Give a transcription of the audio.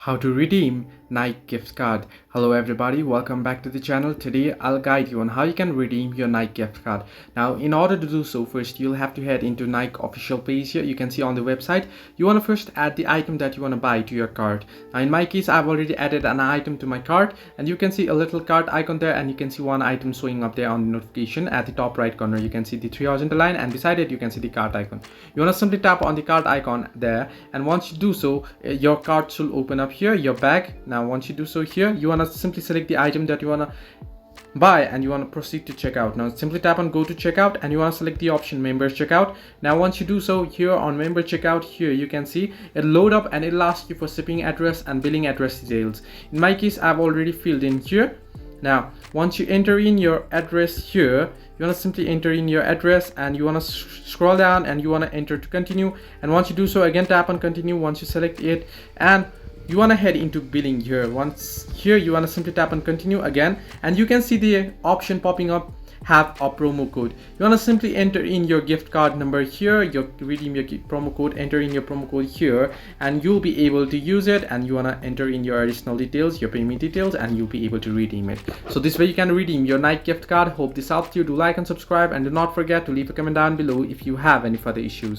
How to redeem Nike gift card. Hello everybody, welcome back to the channel. Today I'll guide you on how you can redeem your Nike gift card. Now in order to do so, first you'll have to head into Nike official page. Here you can see on the website you want to first add the item that you want to buy to your cart. Now in my case, I've already added an item to my cart, and you can see a little cart icon there, and you can see one item showing up there on the notification. At the top right corner you can see the three horizontal line, and beside it you can see the cart icon. You want to simply tap on the cart icon there, and once you do so, your cart should open up here, your bag. Now once you do so, here you want to simply select the item that you want to buy, and you want to proceed to checkout. Now simply tap on go to checkout, and you want to select the option member checkout. Now once you do so, here on member checkout, here you can see it load up, and it'll ask you for shipping address and billing address details. In my case, I've already filled in here. Now once you enter in your address here, you want to simply enter in your address, and you want to scroll down, and you want to enter to continue. And once you do so, again tap on continue. Once you select it, and you want to head into billing here. Once here you want to simply tap on continue again, and you can see the option popping up, have a promo code. You want to simply enter in your gift card number here, you redeem your promo code, enter in your promo code here, and you'll be able to use it. And you want to enter in your additional details, your payment details, and you'll be able to redeem it. So this way you can redeem your Nike gift card. Hope this helped you. Do like and subscribe, and do not forget to leave a comment down below if you have any further issues.